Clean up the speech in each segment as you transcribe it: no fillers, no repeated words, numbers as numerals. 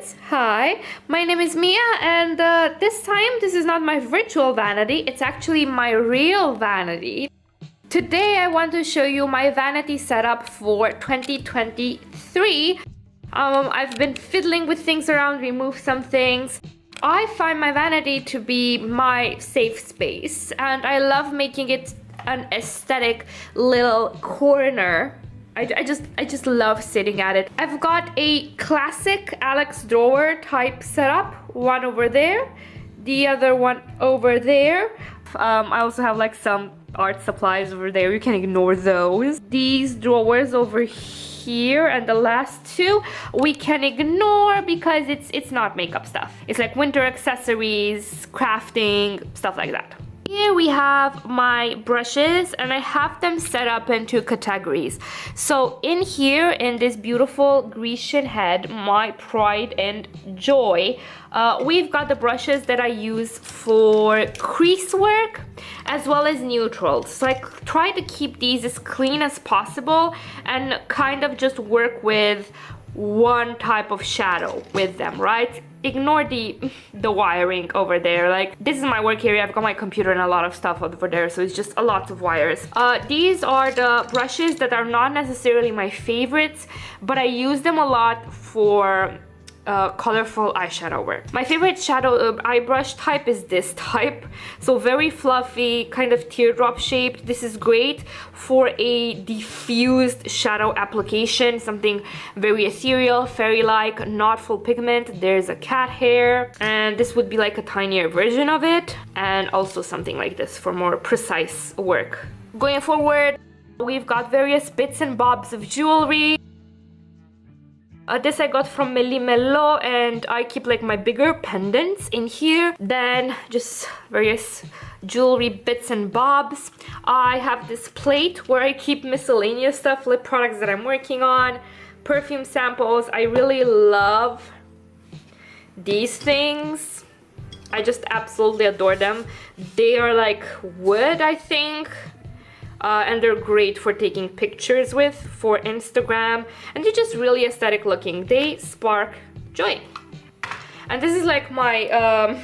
friends, hi, my name is Mia, and this time this is not my virtual vanity, it's actually my real vanity. Today I want to show you my vanity setup for 2023. I've been fiddling with things around, remove some things. I find my vanity to be my safe space, and I love making it an aesthetic little corner. I just love sitting at it. I've got a classic Alex drawer type setup, one over there, the other one over there. I also have like some art supplies over there, you can ignore those. These drawers over here and the last two we can ignore because it's not makeup stuff. It's like winter accessories, crafting, stuff like that. Here we have my brushes, and I have them set up into categories. So in here, in this beautiful Grecian head, my pride and joy, we've got the brushes that I use for crease work as well as neutrals. So I try to keep these as clean as possible and kind of just work with one type of shadow with them, right? Ignore the wiring over there. Like, this is my work area. I've got my computer and a lot of stuff over there, so it's just a lot of wires. These are the brushes that are not necessarily my favorites, but I use them a lot for colorful eyeshadow work. My favorite shadow eye brush type is this type, so very fluffy, kind of teardrop shaped. This is great for a diffused shadow application, something very ethereal, fairy-like, not full pigment. There's a cat hair, and this would be like a tinier version of it, and also something like this for more precise work. Going forward, we've got various bits and bobs of jewelry. This I got from Melli Mello, and I keep like my bigger pendants in here. Then just various jewelry bits and bobs. I have this plate where I keep miscellaneous stuff, lip products that I'm working on, perfume samples. I really love these things. I just absolutely adore them. They are like wood, I think. And they're great for taking pictures with for Instagram, and they're just really aesthetic looking. They spark joy. And this is like my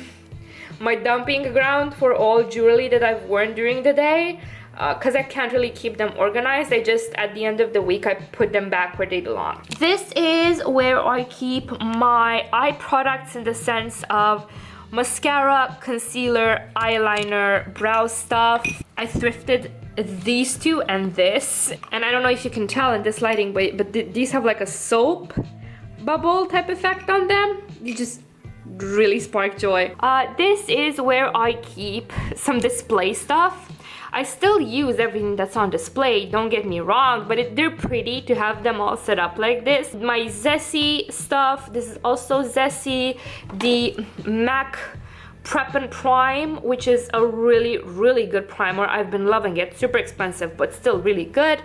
my dumping ground for all jewelry that I've worn during the day, because I can't really keep them organized. I just, at the end of the week, I put them back where they belong. This is where I keep my eye products, in the sense of mascara, concealer, eyeliner, brow stuff. I thrifted these two and this, and I don't know if you can tell in this lighting, but these have like a soap bubble type effect on them. You just really spark joy. This is where I keep some display stuff. I still use everything that's on display, don't get me wrong, but they're pretty to have them all set up like this. My Zessie stuff, this is also Zessie. The MAC Prep and Prime, which is a really good primer. I've been loving it. Super expensive, but still really good.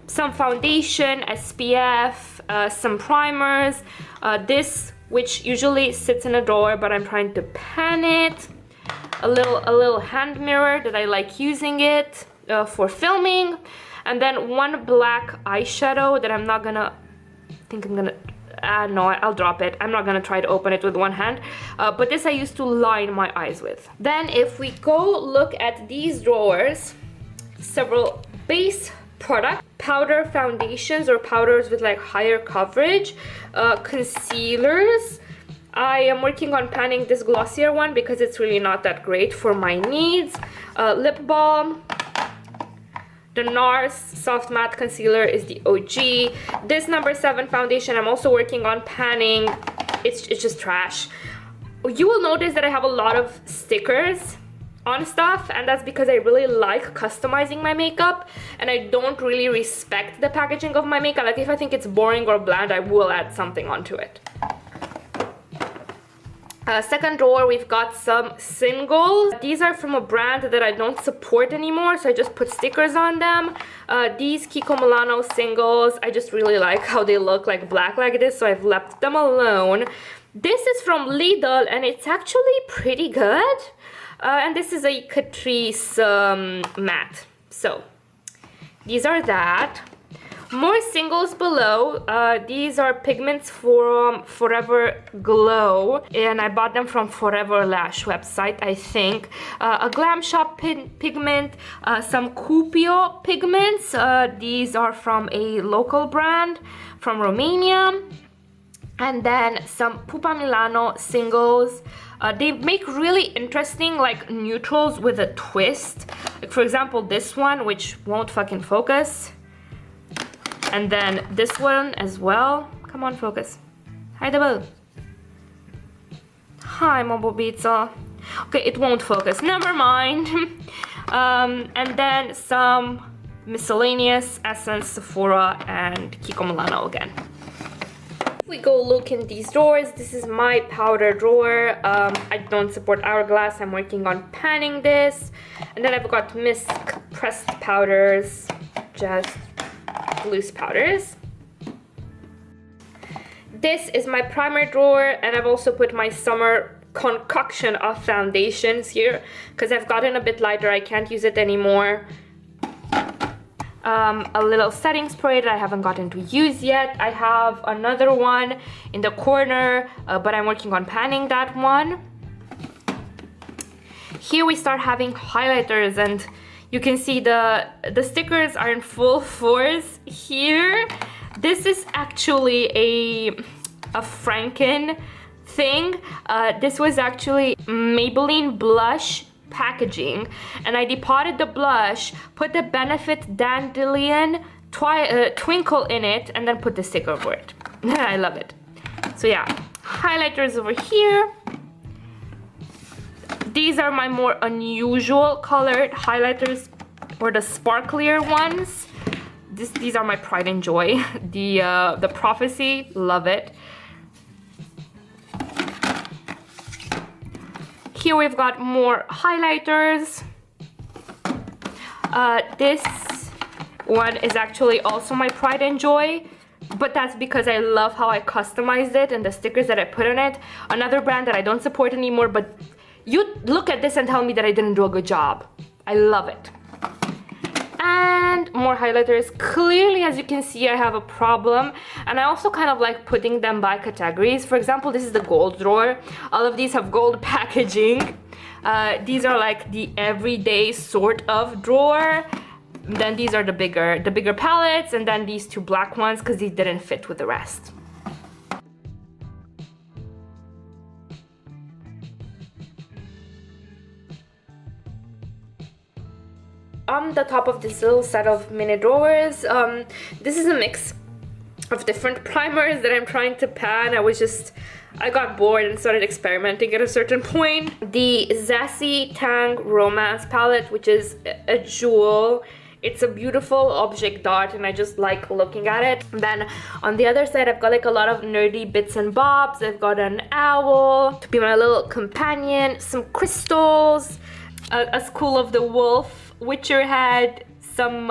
Some foundation, SPF, some primers. This, which usually sits in a drawer, but I'm trying to pan it. A little hand mirror that I like using it for filming. And then one black eyeshadow that I'm not gonna, no, I'll drop it. I'm not gonna try to open it with one hand, but this I used to line my eyes with. Then if we go look at these drawers, several base product, powder foundations or powders with like higher coverage, concealers. I am working on panning this glossier one because it's really not that great for my needs. Lip balm. The NARS Soft Matte Concealer is the OG. This number 7 foundation I'm also working on panning. It's just trash. You will notice that I have a lot of stickers on stuff, and that's because I really like customizing my makeup, and I don't really respect the packaging of my makeup. Like, if I think it's boring or bland, I will add something onto it. Second drawer, we've got some singles. These are from a brand that I don't support anymore, so I just put stickers on them. These Kiko Milano singles, I just really like how they look like black like this, so I've left them alone. This is from Lidl, and it's actually pretty good. And this is a Catrice matte. So these are that. More singles below. These are pigments from Forever Glow, and I bought them from Forever Lash website, I think. A Glam Shop pigment, some Cupio pigments. These are from a local brand from Romania. And then some Pupa Milano singles. They make really interesting like neutrals with a twist. Like for example, this one, which won't fucking focus. And then this one as well. Come on, focus. Hi, double. Hi, Mobile Pizza. Okay, it won't focus. Never mind. And then some miscellaneous Essence, Sephora, and Kiko Milano again. We go look in these drawers. This is my powder drawer. I don't support Hourglass. I'm working on panning this. And then I've got Misk pressed powders, just loose powders. This is my primer drawer, and I've also put my summer concoction of foundations here because I've gotten a bit lighter. I can't use it anymore. A little setting spray that I haven't gotten to use yet. I have another one in the corner, but I'm working on panning that one. Here we start having highlighters, and you can see the stickers are in full force here. This is actually a Franken thing. This was actually Maybelline blush packaging, and I depotted the blush, put the Benefit Dandelion Twinkle in it, and then put the sticker over it. I love it. So yeah, highlighters over here. These are my more unusual colored highlighters, or the sparklier ones. These are my pride and joy. The Prophecy, love it. Here we've got more highlighters. This one is actually also my pride and joy, but that's because I love how I customized it and the stickers that I put on it. Another brand that I don't support anymore, but you look at this and tell me that I didn't do a good job. I love it. And more highlighters. Clearly, as you can see, I have a problem, and I also kind of like putting them by categories. For example, this is the gold drawer. All of these have gold packaging. These are like the everyday sort of drawer. Then these are the bigger palettes, and then these two black ones because these didn't fit with the rest. On the top of this little set of mini drawers, this is a mix of different primers that I'm trying to pan. I got bored and started experimenting at a certain point. The Sassy Tang Romance palette, which is a jewel. It's a beautiful object dot, and I just like looking at it. And then on the other side, I've got like a lot of nerdy bits and bobs. I've got an owl to be my little companion, some crystals, a School of the Wolf Witcher head, some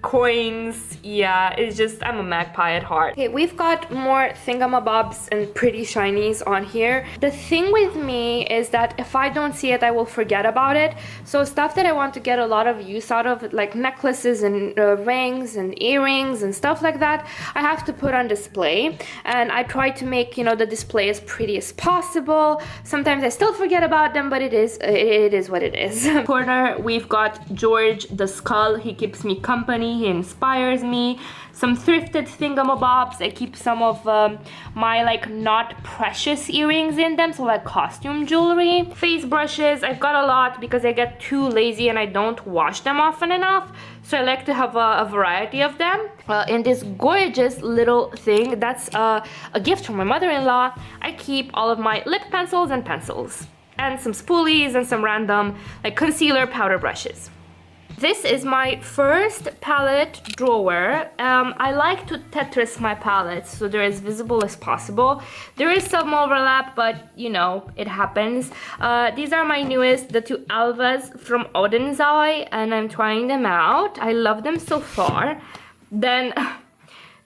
coins. Yeah, it's just, I'm a magpie at heart. Okay, we've got more thingamabobs and pretty shinies on here. The thing with me is that if I don't see it, I will forget about it. So stuff that I want to get a lot of use out of, like necklaces and rings and earrings and stuff like that, I have to put on display. And I try to make, you know, the display as pretty as possible. Sometimes I still forget about them, but it is what it is. Corner, we've got George the Skull. He keeps me company. He inspires me. Some thrifted thingamabobs. I keep some of my like not precious earrings in them, so like costume jewelry. Face brushes, I've got a lot because I get too lazy and I don't wash them often enough, so I like to have a variety of them. In this gorgeous little thing, that's a gift from my mother-in-law, I keep all of my lip pencils and pencils, and some spoolies and some random like concealer powder brushes. This is my first palette drawer. I like to Tetris my palettes so they're as visible as possible. There is some overlap, but you know, it happens. These are my newest, the two Alvas from Odin's Eye, and I'm trying them out. I love them so far. Then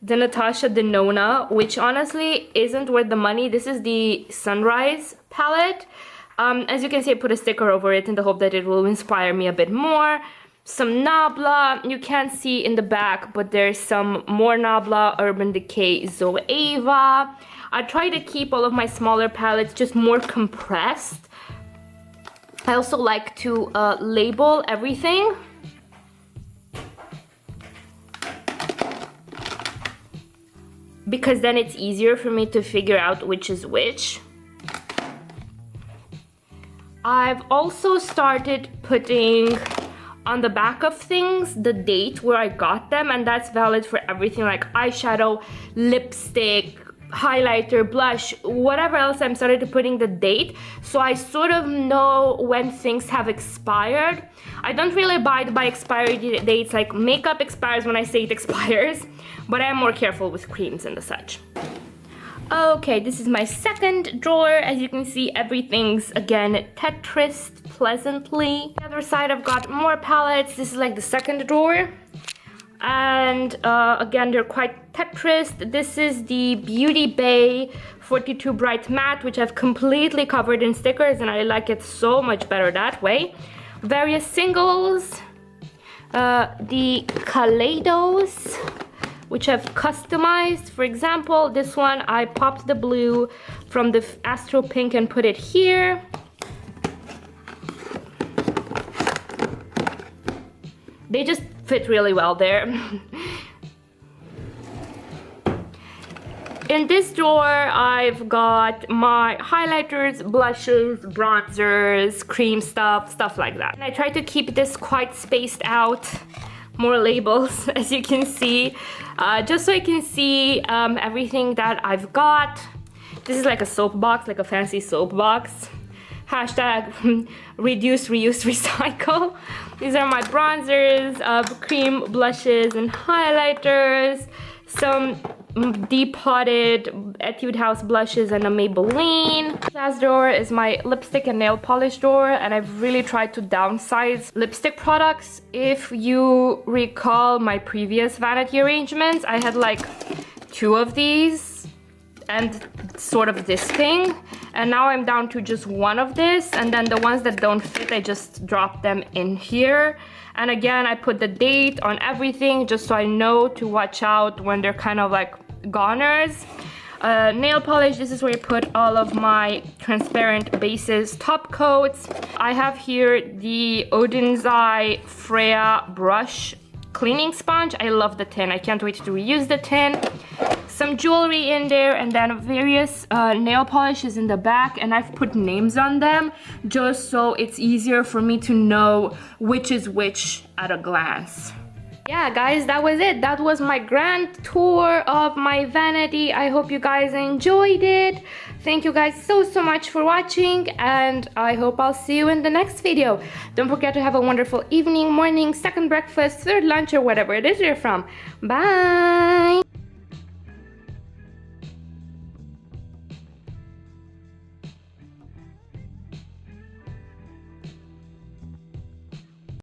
the Natasha Denona, which honestly isn't worth the money. This is the Sunrise palette. As you can see, I put a sticker over it in the hope that it will inspire me a bit more. some Nabla. You can't see in the back, but there's some more Nabla, Urban Decay, Zoeva. I try to keep all of my smaller palettes just more compressed. I also like to label everything. Because then it's easier for me to figure out which is which. I've also started putting on the back of things the date where I got them, and that's valid for everything like eyeshadow, lipstick, highlighter, blush, whatever else. I'm started putting the date, so I sort of know when things have expired. I don't really abide by expiry dates, like makeup expires when I say it expires, but I'm more careful with creams and the such. Okay, this is my second drawer. As you can see, everything's again Tetrised pleasantly. The other side I've got more palettes. This is like the second drawer. And again, they're quite Tetrised. This is the Beauty Bay 42 Bright Matte, which I've completely covered in stickers, and I like it so much better that way. Various singles. The Kaleidos, which I've customized. For example, this one, I popped the blue from the Astro Pink and put it here. They just fit really well there. In this drawer, I've got my highlighters, blushes, bronzers, cream stuff like that. And I try to keep this quite spaced out. More labels, as you can see, just so I can see everything that I've got. This is like a soap box, like a fancy soap box. Hashtag reduce, reuse, recycle. These are my bronzers, cream blushes and highlighters, some depotted Etude House blushes and a Maybelline. This last drawer is my lipstick and nail polish drawer, and I've really tried to downsize lipstick products. If you recall my previous vanity arrangements, I had like 2 of these and sort of this thing, and now I'm down to just 1 of this, and then the ones that don't fit, I just drop them in here. And again, I put the date on everything just so I know to watch out when they're kind of like goners. Nail polish, this is where I put all of my transparent bases, top coats. I have here the Odin's Eye Freya brush cleaning sponge. I love the tin. I can't wait to reuse the tin. Some jewelry in there, and then various nail polishes in the back, and I've put names on them just so it's easier for me to know which is which at a glance. Yeah, guys, that was it. That was my grand tour of my vanity. I hope you guys enjoyed it. Thank you guys so much for watching, and I hope I'll see you in the next video. Don't forget to have a wonderful evening, morning, second breakfast, third lunch, or whatever it is you're from. Bye!